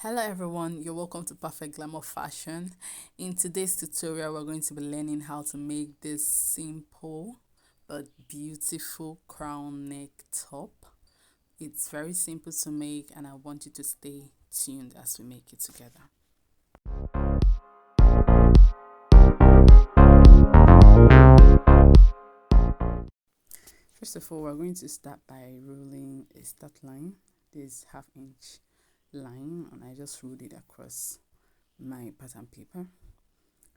Hello everyone, you're welcome to Perfect Glamour Fashion. In today's tutorial, we're going to be learning how to make this simple but beautiful crown neck top. It's very simple to make and I want you to stay tuned as we make it together. First of all, we're going to start by ruling a start line. This half-inch line, and I just ruled it across my pattern paper.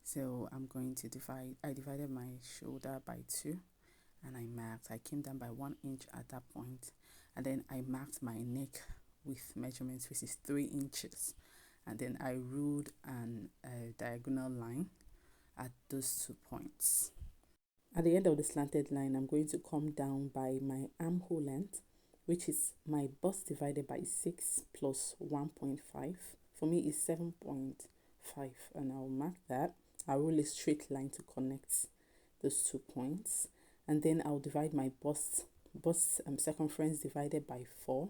So I'm going to I divided my shoulder by 2 and I came down by 1 inch at that point, and then I marked my neck with measurements, which is 3 inches, and then I ruled a diagonal line at those 2 points. At the end of the slanted line, I'm going to come down by my armhole length, which is my bust divided by 6 plus 1.5. For me, is 7.5, and I'll mark that. I'll rule a straight line to connect those 2 points, and then I'll divide my bust circumference divided by 4,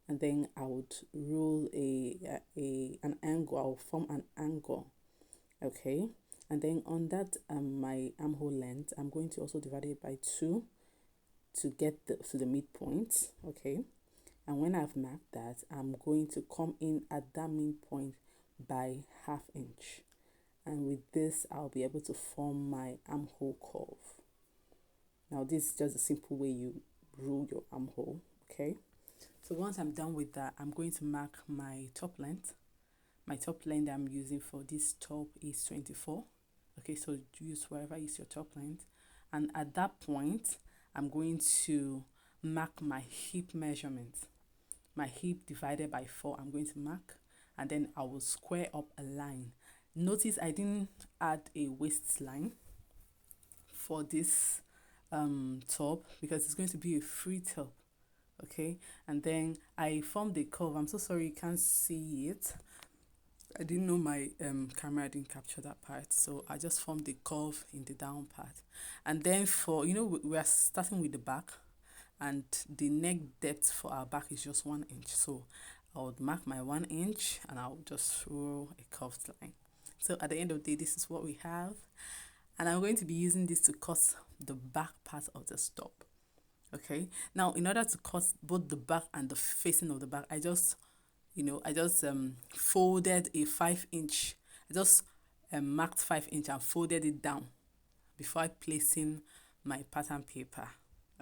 and then I would rule an angle. I'll form an angle, okay. And then on that my armhole length, I'm going to also divide it by 2 to get to the midpoint, okay. And when I've marked that, I'm going to come in at that midpoint by ½ inch, and with this I'll be able to form my armhole curve. Now this is just a simple way you rule your armhole, okay. So once I'm done with that, I'm going to mark my top length. My top length I'm using for this top is 24. Okay, so use wherever is your top length. And at that point, I'm going to mark my hip measurement. My hip divided by 4, I'm going to mark, and then I will square up a line. Notice I didn't add a waistline for this top because it's going to be a free top, okay. And then I formed the curve. I'm so sorry you can't see it. I didn't know my camera didn't capture that part, so I just formed the curve in the down part. And then for, we are starting with the back, and the neck depth for our back is just 1 inch, so I would mark my 1 inch and I'll just roll a curved line. So at the end of the day, this is what we have, and I'm going to be using this to cut the back part of the top, okay. Now in order to cut both the back and the facing of the back, I just folded a 5-inch. I just marked 5 inch and folded it down before placing my pattern paper,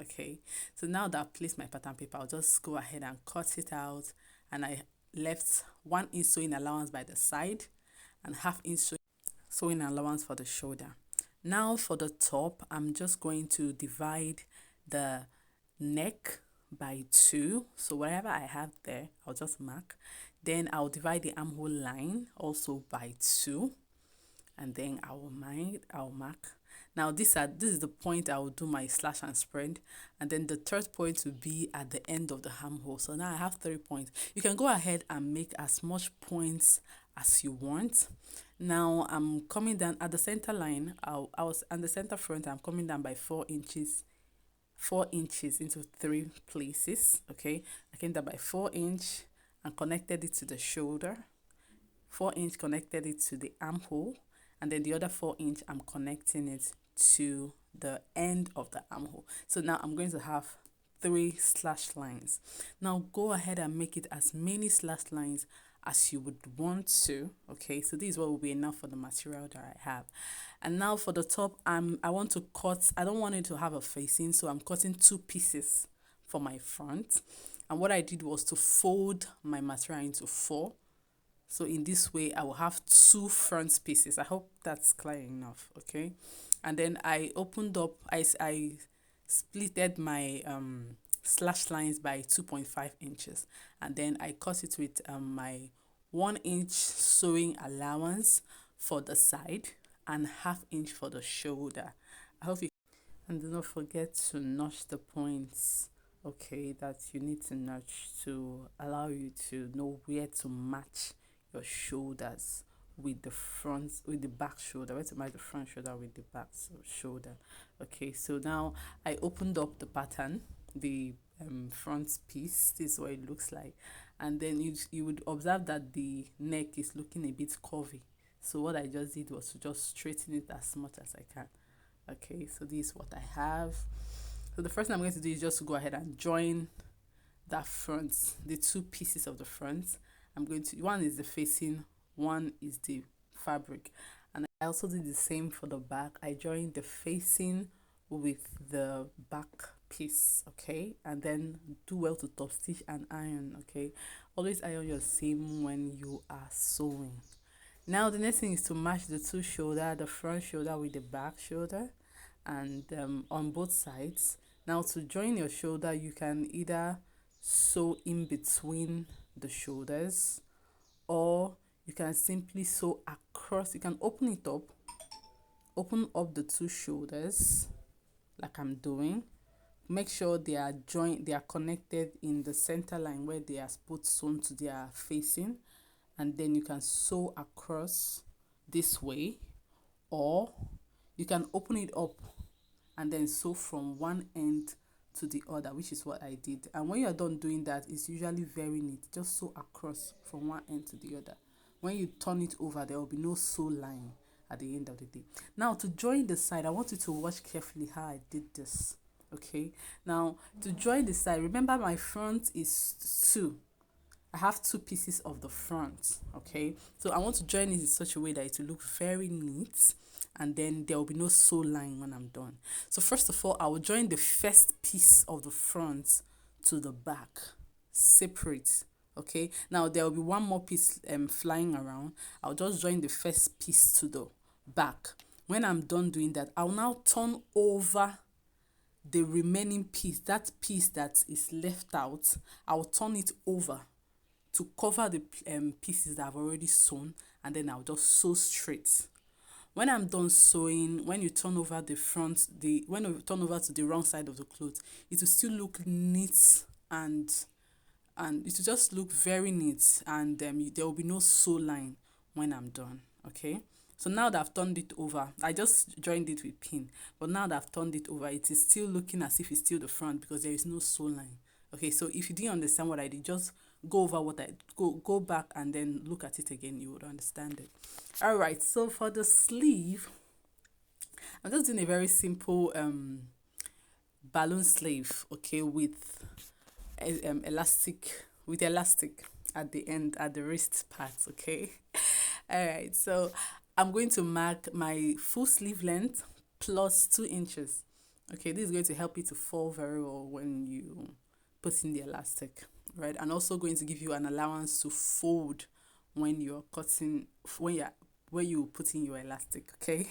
okay. So now that I've placed my pattern paper, I'll just go ahead and cut it out, and I left 1 inch sewing allowance by the side and ½ inch sewing allowance for the shoulder. Now for the top, I'm just going to divide the neck by 2, so wherever I have there, I'll just mark. Then I'll divide the armhole line also by 2, and then I'll mark. Now this is the point I will do my slash and spread, and then the third point will be at the end of the armhole. So now I have 3 points. You can go ahead and make as much points as you want. Now I'm coming down at the center line. I was on the center front. I'm coming down by 4 inches into 3 places, okay. I came down by 4 inch and connected it to the shoulder, 4 inch connected it to the armhole, and then the other 4 inch I'm connecting it to the end of the armhole. So now I'm going to have 3 slash lines. Now go ahead and make it as many slash lines as you would want to, okay. So this is what will be enough for the material that I have. And now for the top, I want to cut. I don't want it to have a facing, so I'm cutting 2 pieces for my front. And what I did was to fold my material into 4. So in this way, I will have 2 front pieces. I hope that's clear enough, okay. And then I opened up. I splitted my slash lines by 2.5 inches, and then I cut it with my 1 inch sewing allowance for the side and ½ inch for the shoulder. I hope you, and do not forget to notch the points, okay, that you need to notch to allow you to know where to match your shoulders with the back shoulder, where to match the front shoulder with the back shoulder, okay. So now I opened up the pattern, the front piece. This is what it looks like, and then you would observe that the neck is looking a bit curvy. So what I just did was to just straighten it as much as I can. Okay, so this is what I have. So the first thing I'm going to do is just to go ahead and join that front, the two pieces of the front. I'm going to, one is the facing, one is the fabric. And I also did the same for the back. I joined the facing with the back piece, okay, and then do well to top stitch and iron. Okay, always iron your seam when you are sewing. Now the next thing is to match the two shoulder, the front shoulder with the back shoulder, and on both sides. Now to join your shoulder, you can either sew in between the shoulders, or you can simply sew across. You can open it up, open up the two shoulders like I'm doing. Make sure they are joined, they are connected in the center line where they are both sewn to their facing, and then you can sew across this way, or you can open it up and then sew from one end to the other, which is what I did. And when you're done doing that, it's usually very neat. Just sew across from one end to the other. When you turn it over, there will be no sew line at the end of the day. Now to join the side, I want you to watch carefully how I did this. Okay, now to join the side, remember my front is 2. I have 2 pieces of the front. Okay, so I want to join it in such a way that it will look very neat, and then there will be no sew line when I'm done. So first of all, I will join the first piece of the front to the back separate. Okay, now there will be one more piece flying around. I'll just join the first piece to the back. When I'm done doing that, I'll now turn over the remaining piece, that piece that is left out. I'll turn it over to cover the pieces that I've already sewn, and then I'll just sew straight. When I'm done sewing, when you turn over the front, when you turn over to the wrong side of the cloth, it will still look neat, and it will just look very neat, and there will be no sew line when I'm done. Okay, so now that I've turned it over, I just joined it with pin, but now that I've turned it over, it is still looking as if it's still the front because there is no sew line. Okay, so if you didn't understand what I did, just go over what I go back and then look at it again. You would understand it. All right, so for the sleeve, I'm just doing a very simple balloon sleeve, okay, with elastic at the end, at the wrist part. Okay. All right, so I'm going to mark my full sleeve length plus 2 inches. Okay, this is going to help you to fall very well when you put in the elastic, right? And also going to give you an allowance to fold when you're cutting, when you put in your elastic. Okay.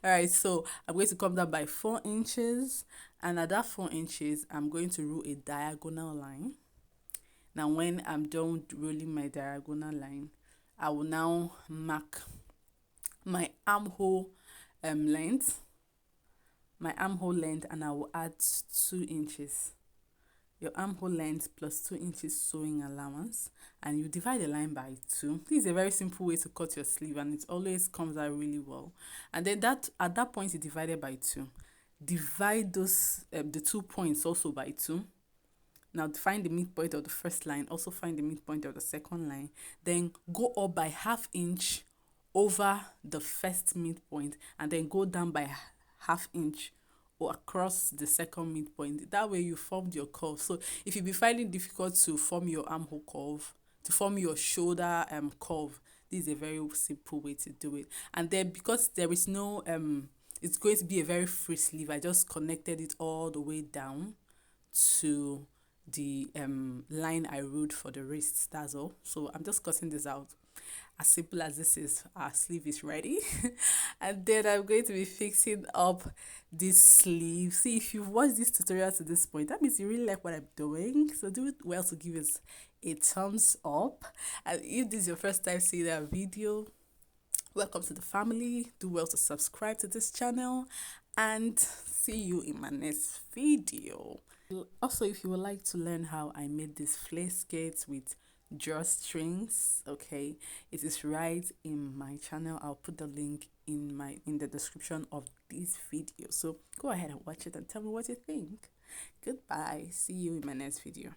All right, so I'm going to come down by 4 inches, and at that 4 inches I'm going to rule a diagonal line. Now when I'm done rolling my diagonal line, I will now mark my armhole length, and I will add 2 inches. Your armhole length plus 2 inches sewing allowance, and you divide the line by 2. This is a very simple way to cut your sleeve, and it always comes out really well. And then at that point, you divide it by 2. Divide those the 2 points also by 2. Now find the midpoint of the first line, also find the midpoint of the second line, then go up by ½ inch over the first midpoint, and then go down by ½ inch or across the second midpoint. That way you formed your curve. So if you be finding it difficult to form your armhole curve, to form your shoulder curve, this is a very simple way to do it. And then because there is no it's going to be a very free sleeve, I just connected it all the way down to the line I ruled for the wrists. That's all. So I'm just cutting this out. As simple as this is, our sleeve is ready. And then I'm going to be fixing up this sleeve. See, if you've watched this tutorial to this point, that means you really like what I'm doing. So do it well to give it a thumbs up. And if this is your first time seeing that video, welcome to the family. Do well to subscribe to this channel, and see you in my next video. Also, if you would like to learn how I made this flare skirts with drawstrings, okay, it is right in my channel. I'll put the link in the description of this video, so go ahead and watch it and tell me what you think. Goodbye, see you in my next video.